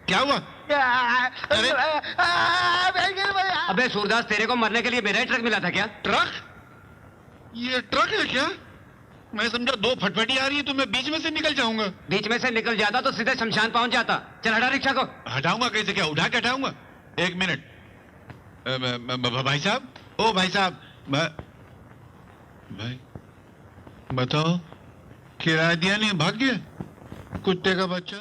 क्या हुआ? अरे अबे सूरदास, तेरे को मरने के लिए मेरा ही ट्रक मिला था क्या? ट्रक? ये ट्रक है क्या? मैं समझा दो फटफटी आ रही है तो मैं बीच में से निकल जाऊंगा। बीच में से निकल जाता तो सीधे शमशान पहुंच जाता। चल हटा रिक्शा को। हटाऊंगा कैसे? क्या उठा के हटाऊंगा? एक मिनट। भाई साहब, ओ भाई साहब, भाई बताओ, किराया दिया नहीं, भाग गया कुत्ते का बच्चा।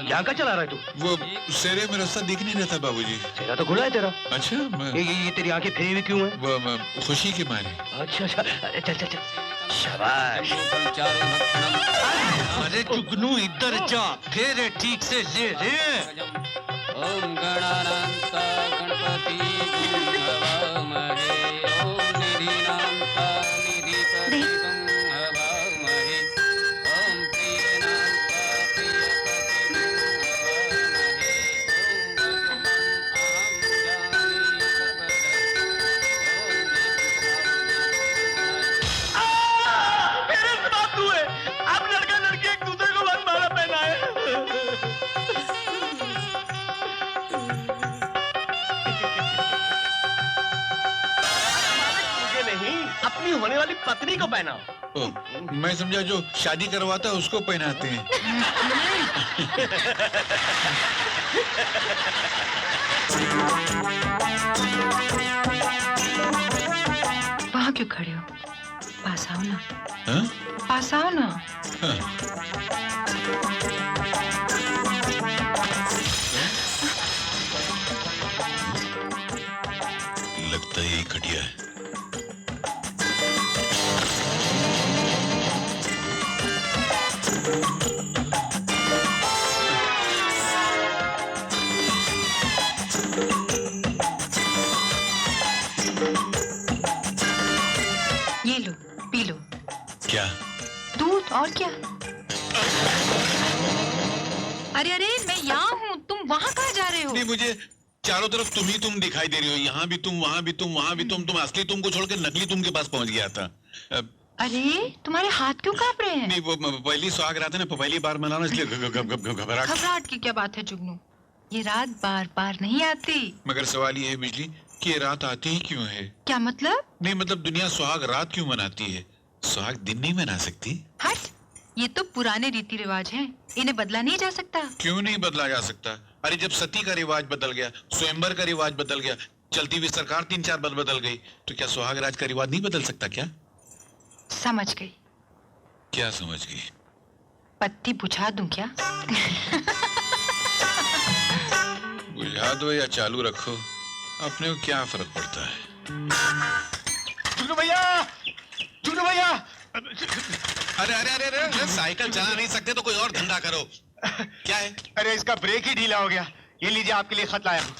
यहाँ का चला रहा है तू? वो सेरे में रास्ता दिख नहीं रहा था बाबूजी। तेरा तो खुला है तेरा। अच्छा, ये तेरी आंखें फेरी हुई क्यों है? वो खुशी के मारे। अच्छा अच्छा, चल चल चल, शाबाश। अरे चुगनू इधर जा, फेरे ठीक से ले रे। ओम गणानांता गणपति हवामहे, ओम निधिनांता निधिपतिगं हवामहे, ओम प्रियनांता प्रियपतिगं हवामहे, ओम भगवान आम जानी मेरे से बात हुए। अब लड़का लड़की एक दूसरे को वरमाला पहनाए। अपनी होने वाली पत्नी को पहनाओ। मैं समझा जो शादी करवाता है उसको पहनाते हैं। वहाँ क्यों खड़े हो? पास आओ ना। हाँ? पास आओ ना। हाँ। लगता है यही घटिया है। ये लो, पी लो। क्या? दूध और क्या? अरे अरे, मैं यहाँ हूँ, तुम वहाँ कहाँ जा रहे हो? नहीं, मुझे चारों तरफ तुम ही तुम दिखाई दे रही हो। यहाँ भी तुम, वहाँ भी तुम, वहाँ भी तुम असली तुमको छोड़कर नकली तुम के पास पहुँच गया था। अरे तुम्हारे हाथ क्यों कांप रहे हैं? नहीं, वो पहली सुहाग रात है ना, पहली बार मनाना, इसलिए घबराहट। घबराहट की क्या बात है जुगनू? ये रात बार बार नहीं आती। मगर सवाल ये है बिजली कि ये रात आती ही क्यों है? क्या मतलब? नहीं मतलब दुनिया सुहाग रात क्यों मनाती है? सुहाग दिन नहीं मना सकती? हट, ये तो पुराने रीति रिवाज हैं, इन्हें बदला नहीं जा सकता। क्यों नहीं बदला जा सकता? अरे जब सती का रिवाज बदल गया, स्वयंवर का रिवाज बदल गया, चलती हुई सरकार 3-4 बार बदल गई, तो क्या सुहाग राज का रिवाज नहीं बदल सकता क्या? समझ गई। क्या समझ गई? पत्ती बुझा दूं क्या? बुझा दो या चालू रखो, अपने को क्या फर्क पड़ता है? जुगनू भैया, जुगनू भैया। अरे अरे अरे अरे, साइकिल चला नहीं सकते तो कोई और धंधा करो। क्या है? अरे इसका ब्रेक ही ढीला हो गया। ये लीजिए, आपके लिए खत लाया हूँ।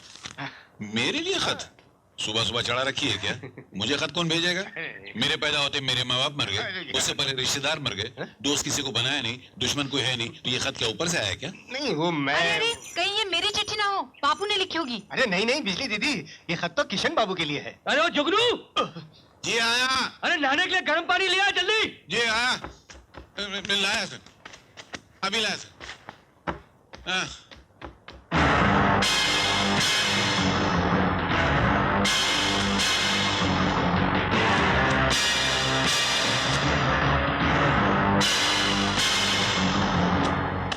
मेरे लिए खत? सुबह सुबह चढ़ा रखी है क्या? मुझे खत कौन भेजेगा? मेरे पैदा होते मेरे माँ बाप मर गए, उससे पहले रिश्तेदार मर गए, दोस्त किसी को बनाया नहीं, दुश्मन कोई है नहीं, तो ये खत क्या ऊपर से आया क्या? नहीं, वो मैं। अरे कहीं ये मेरी चिट्ठी ना हो, बापू ने लिखी होगी। अरे नहीं नहीं बिजली दीदी, ये खत तो किशन बाबू के लिए है। अरे ओ जुगनू, जी आया। अरे नहाने के लिए गर्म पानी लिया जल्दी। जी आया, लाया सर, अभी लाया सर। हाँ।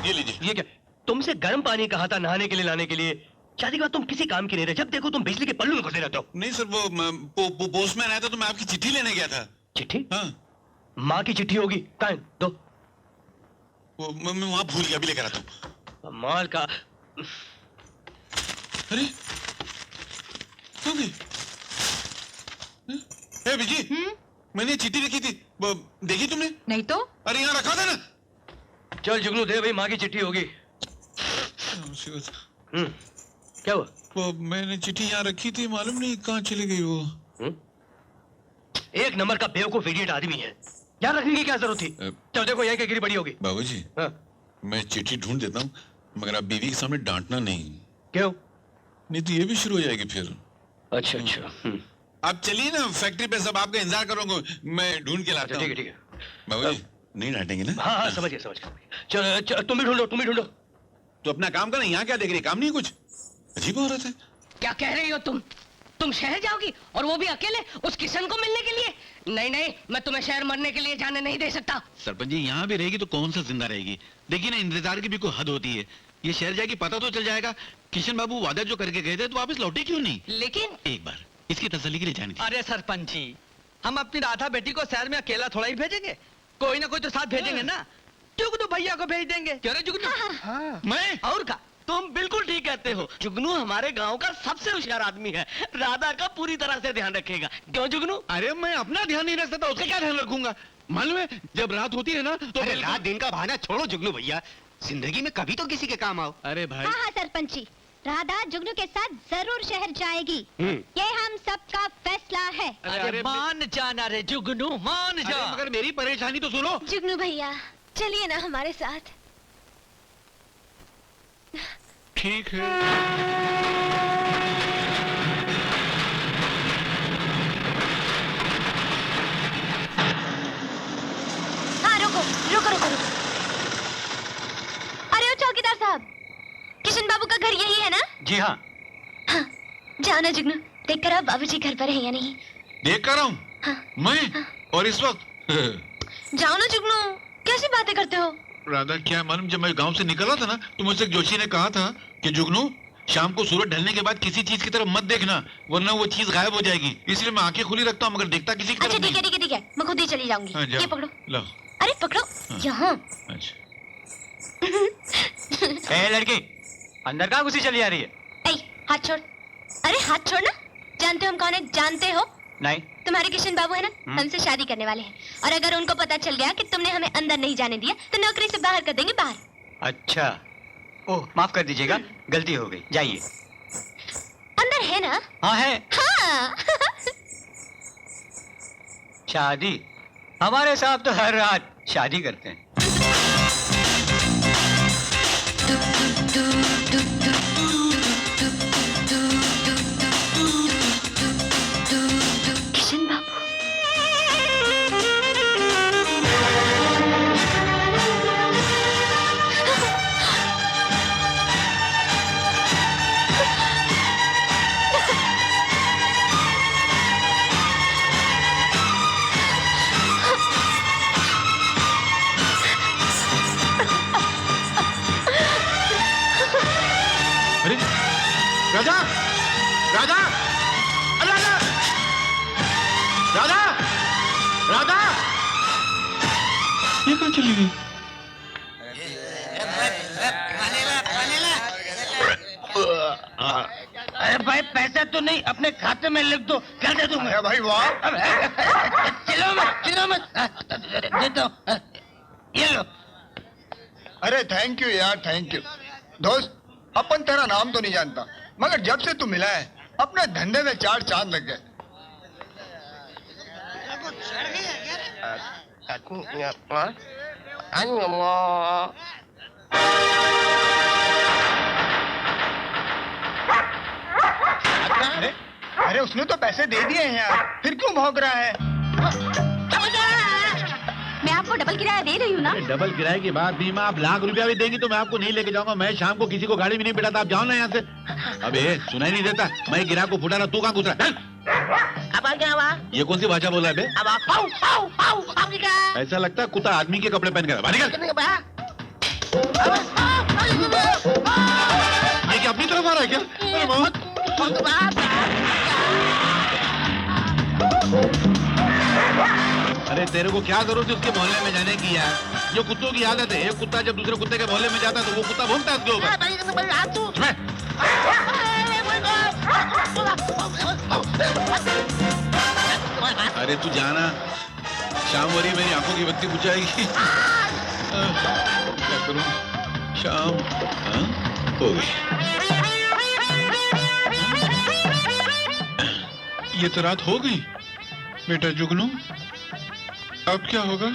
ये लीजिए। ये क्या? तुमसे गर्म पानी कहा था नहाने के लिए, लाने के लिए। शादी के बाद तुम किसी काम की नहीं रहे, जब देखो तुम बिजली के पल्लू में घुसे रहते हो। नहीं सर, वो पोस्टमैन आया था तो मैं आपकी चिट्ठी लेने गया था। चिट्ठी? हाँ। माँ की चिट्ठी होगी, कहाँ है? दो। वो मैं वहां भूल गया, अभी लेकर आता हूँ। माल का। अरे हो गई। ए बिजी, मैंने चिट्ठी लिखी थी, वो देखी तुमने? नहीं तो? अरे यहाँ रखा था ना। चल जुगनू दे भाई, माँ की चिट्ठी होगी। क्या हुआ? वो मैंने चिट्ठी यहाँ रखी थी, मालूम नहीं कहाँ चली गई वो। एक नंबर का बेवकूफ इडियट आदमी है, यार रखने की क्या जरूरत थी? चल देखो यही गिरी बड़ी होगी। बाबूजी, हाँ? मैं चिट्ठी ढूंढ देता हूँ, मगर आप बीवी के सामने डांटना नहीं। क्यों? नहीं तो ये भी शुरू हो जाएगी फिर। अच्छा अच्छा अब चलिए ना, फैक्ट्री पे सब आपका इंतजार करूंगा, मैं ढूंढ के लाता हूँ। ठीक है ठीक है। बाबूजी नहीं डांटेंगे ना? हाँ हाँ समझ गया। चलो तुम भी ढूंढो। तो अपना काम करना, यहाँ क्या देख रही? काम नहीं कुछ? अजीब औरत है। क्या कह रही हो तुम शहर जाओगी और वो भी अकेले उस किशन को मिलने के लिए? नहीं, मैं तुम्हें शहर मरने के लिए जाने नहीं दे सकता। सरपंच जी, यहाँ भी रहेगी तो कौन सा जिंदा रहेगी? देखिए ना, इंतजार की भी कोई हद होती है। ये शहर जाएगी पता तो चल जाएगा। किशन बाबू वादा जो करके गए थे तो वापस लौटे क्यों नहीं? लेकिन एक बार इसकी तसल्ली के लिए जाने दीजिए। अरे सरपंच जी, हम अपनी राधा बेटी को शहर में अकेला थोड़ा ही भेजेंगे, कोई ना कोई तो साथ भेजेंगे ना। जुगनू भैया को भेज देंगे। क्यों रे जुगनू? हाँ। मैं? और का तुम बिल्कुल ठीक कहते हो। जुगनू हमारे गांव का सबसे होशियार आदमी है, राधा का पूरी तरह से ध्यान रखेगा। क्यों जुगनू? अरे मैं अपना ध्यान नहीं रख सकता, उसका क्या ध्यान रखूंगा? मालूम है जब रात होती है ना तो अरे रात दिन का बहाना छोड़ो जुगनू भैया, जिंदगी में कभी तो किसी के काम आओ। अरे भाई हाँ हाँ सरपंच जी, राधा जुगनू के साथ जरूर शहर जाएगी। ये हम सबका फैसला है। अरे मान जाना रे जुगनू, मान जा। मगर मेरी परेशानी तो सुनो। जुगनू भैया चलिए ना हमारे साथ। ठीक है। हाँ रुको। अरे ओ चौकीदार साहब, किशन बाबू का घर यही है ना? जी हाँ। हाँ, जाओ ना जुगनू, देख कर आओ बाबूजी घर पर है या नहीं। देख कर आऊं? हाँ। मैं? और इस वक्त? जाओ ना जुगनू, कैसी बातें करते हो? राधा क्या मालूम, जब मैं गांव से निकला था ना तो मुझसे एक जोशी ने कहा था कि जुगनू शाम को सूरज ढलने के बाद किसी चीज की तरफ मत देखना, वरना वो चीज गायब हो जाएगी। इसलिए मैं आंखें खुली रखता हूँ मगर देखता किसी की अच्छा तरफ नहीं। ठीक है, मैं खुद ही चली जाऊंगी। हाँ, जाओ। ये पकड़ो। लो। अरे पकड़ो। यहाँ। अच्छा। ए लड़की, अंदर कहाँ घुसी चली आ रही है? हाथ छोड़। अरे हाथ छोड़ ना। जानते हो हम कौन है? जानते हो? नहीं। तुम्हारे किशन बाबू है ना, हमसे शादी करने वाले हैं, और अगर उनको पता चल गया कि तुमने हमें अंदर नहीं जाने दिया तो नौकरी से बाहर कर देंगे, बाहर। अच्छा, ओह माफ कर दीजिएगा, गलती हो गई, जाइए। अंदर है ना? हाँ है। हाँ। शादी? हमारे साहब तो हर रात शादी करते हैं। किशन बाबू। अरे राधा, राधा, अरे राधा, राधा, राधा, ये कहाँ चली गई? अरे भाई पैसा तो नहीं, अपने खाते में लिख दो, क्या दे दूं मैं? भाई वाह, चिल्लो मत, देता हूँ, ये लो। अरे थैंक यू यार, थैंक यू। दोस्त, अपन तेरा नाम तो नहीं जानता, मगर जब से तू मिला है अपने धंधे में चार चांद लग गए। अरे अरे उसने तो पैसे दे दिए हैं यार, फिर क्यों भौंक रहा है? मैं आपको डबल किराया दे रही हूँ ना। डबल किराए की बात नहीं, मैं आप लाख रुपया भी देंगी तो मैं आपको नहीं लेके जाऊंगा। मैं शाम को किसी को गाड़ी भी नहीं बिठाता, आप जाओ ना यहाँ से। अबे सुनाई नहीं देता, मैं गिरा को फुटा रहा, तू कहाँ घुस रहा है? अब आ क्या हुआ? ये कौन सी भाषा बोल रहा है बे? अब आप क्या? ऐसा लगता है कुत्ता आदमी के कपड़े पहन कर बाहर निकल। ये क्या अपनी तरफ आ रहा है क्या? अरे बहुत। अरे तेरे को क्या जरूरत है उसके मोहल्ले में जाने की यार? जो कुत्तों की आदत है, एक कुत्ता जब दूसरे कुत्ते के मोहल्ले में जाता है तो वो कुत्ता भौंकता है उसके ऊपर। अरे तू जाना, शाम हो रही, मेरी आंखों की बत्ती बुझाएगी। क्या करूं? शाम हो गई। ये तो रात हो गई। बेटा जुगनू, अब क्या होगा?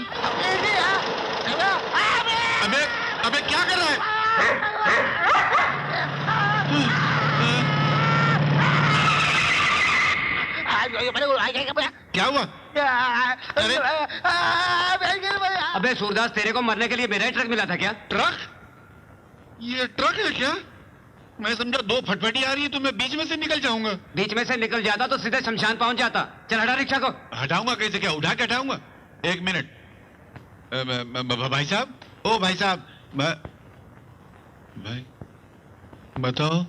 अबे अबे क्या कर रहा है? क्या हुआ? अरे अबे सूरदास, तेरे को मरने के लिए मेरा ही ट्रक मिला था क्या? ट्रक? ये ट्रक है क्या? मैं समझा दो फटफटी आ रही है तो मैं बीच में से निकल जाऊंगा। बीच में से निकल जाता तो सीधे शमशान पहुंच जाता। चल हटा रिक्शा को। हटाऊंगा कैसे? क्या उठा के हटाऊंगा? एक मिनट। भाई साहब, ओ भाई साहब, भाई बताओ,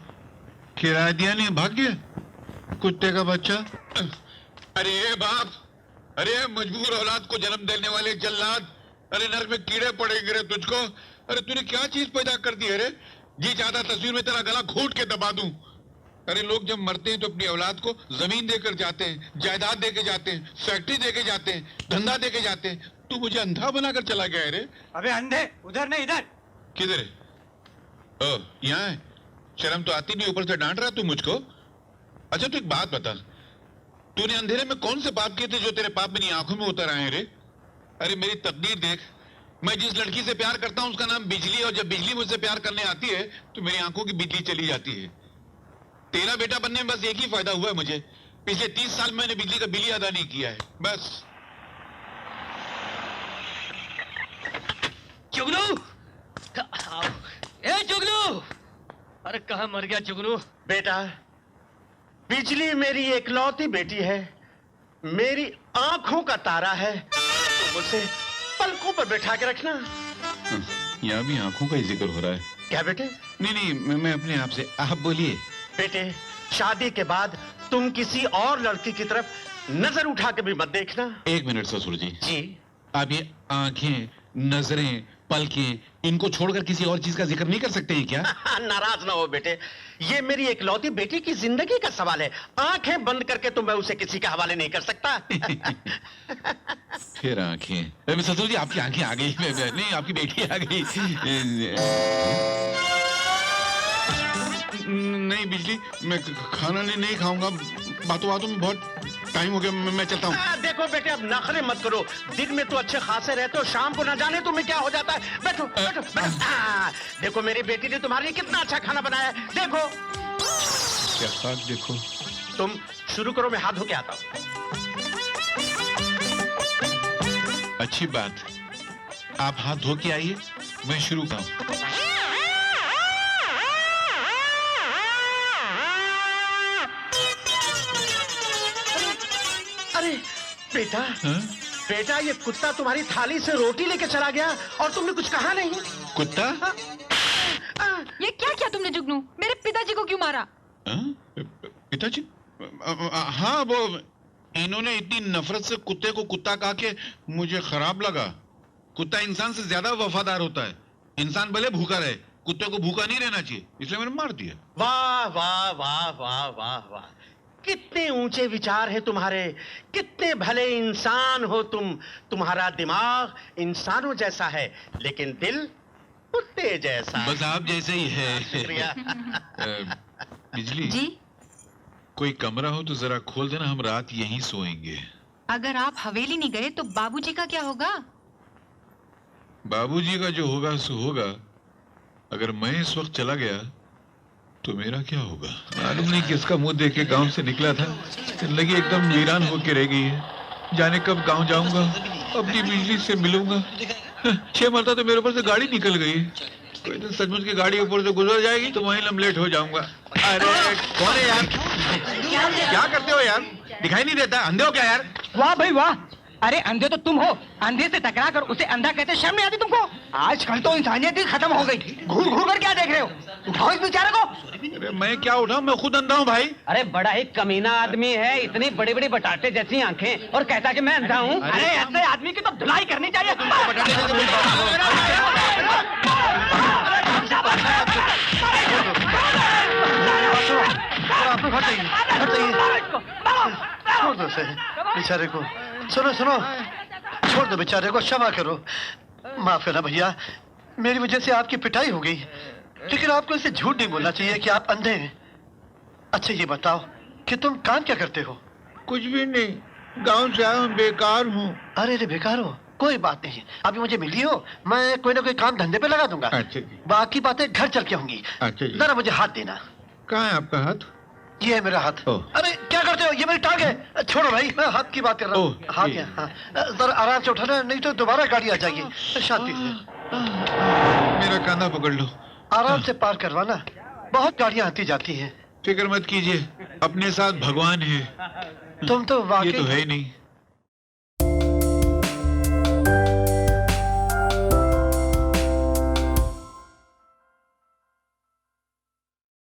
किराया दिया नहीं, भाग गया कुत्ते का बच्चा। अरे बाप, अरे मजबूर औलाद को जन्म देने वाले जल्लाद, अरे नरक में कीड़े पड़ेंगे रे तुझको। अरे तूने क्या चीज पैदा कर दी है रे? जी चाहता तस्वीर में तेरा गला घोट के दबा दूं। अरे लोग जब मरते हैं तो अपनी औलाद को जमीन देकर जाते हैं, जायदाद देके जाते हैं, फैक्ट्री देके जाते हैं, धंधा देके जाते हैं। तू मुझे अंधा बनाकर चला गया है रे। अबे अंधे, उधर नहीं इधर। किधर है? ओ, यहाँ है। शर्म तो आती नहीं, ऊपर से डांट रहा तू मुझको। अच्छा तू एक बात बता, तूने अंधेरे में कौन से पाप किए थे जो तेरे पाप मेरी आंखों में उतर आए रे? अरे मेरी तकदीर देख, मैं जिस लड़की से प्यार करता हूं उसका नाम बिजली, और जब बिजली मुझसे प्यार करने आती है तो मेरी आंखों की बिजली चली जाती है। तेरा बेटा बनने में बस एक ही फायदा हुआ है मुझे, पिछले 30 साल मैंने बिजली का बिल ही अदा नहीं किया है, बस। जुगनू, ए जुगनू, अरे कहाँ मर गया जुगनू? बेटा, बिजली मेरी एकलौती बेटी है, मेरी आंखों का तारा है, तो मुझसे पलकों पर बैठा के रखना। यहाँ भी आंखों का ही जिक्र हो रहा है। क्या बेटे? नहीं, मैं अपने आप से, आप बोलिए। बेटे, शादी के बाद तुम किसी और लड़की की तरफ नजर उठा के भी मत देखना। एक मिनट ससुर जी। जी? आप ये आंखें, नजरें, पलकें, इनको छोड़कर किसी और चीज का जिक्र नहीं कर सकते हैं क्या? नाराज ना हो बेटे, ये मेरी एकलौती बेटी की जिंदगी का सवाल है। आंखें बंद करके तो मैं उसे किसी के हवाले नहीं कर सकता। फिर आंखें, ससुर जी आपकी आंखें आ गई। नहीं, आपकी बेटी आ गई। नहीं बिजली, मैं खाना नहीं खाऊंगा, बातों बातों में बहुत टाइम हो गया, मैं चलता हूँ। देखो बेटे, अब नखरे मत करो, दिन में तो अच्छे खासे रहते हो, शाम को ना जाने तुम्हें क्या हो जाता है। बैठो बैठो बैठो। देखो मेरी बेटी ने तुम्हारे लिए कितना अच्छा खाना बनाया है, देखो। क्या बात? देखो। तुम शुरू करो, मैं हाथ धो के आता हूँ। अच्छी बात, आप हाथ धो के आइए, मैं शुरू करूँ। अरे बेटा, बेटा, ये कुत्ता तुम्हारी थाली से रोटी लेके चला गया और तुमने कुछ कहा नहीं। कुत्ता? ये क्या किया तुमने जुगनू? मेरे पिताजी को क्यों मारा? पिताजी? हाँ, वो इन्होंने इतनी नफरत से कुत्ते को कुत्ता कहा कि मुझे खराब लगा। कुत्ता इंसान से ज्यादा वफादार होता है। इंसान भले भूखा रहे, कुत्ते को भूखा नहीं रहना चाहिए, इसलिए मैंने मार दिया। वाह वाह वाह वाह वाह वाह, कितने ऊंचे विचार हैं तुम्हारे, कितने भले इंसान हो तुम। तुम्हारा दिमाग इंसानों जैसा है, लेकिन दिल कुत्ते जैसा। बस आप जैसे ही है। शुक्रिया। बिजली जी, कोई कमरा हो तो जरा खोल देना, हम रात यहीं सोएंगे। अगर आप हवेली नहीं गए तो बाबूजी का क्या होगा? बाबूजी का जो होगा सो होगा। अगर मैं इस वक्त चला गया तो मेरा क्या होगा? मालूम नहीं किसका मुंह देख के गांव से निकला था, जिंदगी एकदम वीरान होके रह गई है। जाने कब गांव जाऊंगा, अपनी बिजली से मिलूंगा। 6 मरता तो मेरे ऊपर से गाड़ी निकल गई। कोई दिन सचमुच की गाड़ी ऊपर से गुजर जाएगी तो वहीं हम लेट हो जाऊंगा। अरे कौन है यार? क्या करते हो यार? दिखाई नहीं देता? अंधे हो क्या यार? वाह भाई वाह, अरे अंधे तो तुम हो। अंधे से टकरा कर उसे अंधा कहते शर्म नहीं आती तुमको? आजकल तो इंसानियत ही खत्म हो गई। घूर घूर कर क्या देख रहे हो? उठाओ इस बेचारे को। अरे मैं क्या उठाऊं, मैं खुद अंधा हूँ भाई। अरे बड़ा ही कमीना आदमी है, इतनी बड़ी बड़ी बटाटे जैसी आंखें, और कहता कि मैं अंधा हूँ। अरे ऐसे आदमी की तो धुलाई करनी चाहिए। छोड़ दो बेचारे को, सुनो सुनो, छोड़ दो बेचारे को, क्षमा करो। माफ करना भैया, मेरी वजह से आपकी पिटाई हो गई, लेकिन आपको इसे झूठ नहीं बोलना चाहिए कि आप अंधे हैं। अच्छा ये बताओ कि तुम काम क्या करते हो? कुछ भी नहीं, गांव से आया हूँ, बेकार हूँ। अरे रे बेकार हो, कोई बात नहीं, अभी मुझे मिली हो, मैं कोई ना कोई काम धंधे पे लगा दूंगा। अच्छा जी। बाकी बातें घर चल के होंगी। अच्छा जी। जरा मुझे हाथ देना। कहाँ है आपका हाथ? ये है मेरा हाथ। ओह। अरे क्या करते हो? ये मेरी टांग है, छोड़ो भाई, मैं हाथ की बात कर रहा हूँ। ओह, हाथ ये। है, हाँ। जरा आराम से उठाना, नहीं तो दोबारा गाड़ी आ जाएगी। शांति से मेरा कंधा पकड़ लो। आराम से पार करवाना, बहुत गाड़ियाँ आती जाती हैं। फिक्र मत कीजिए, अपने साथ भगवान है। तुम तो ये तो वाकई है ही नहीं।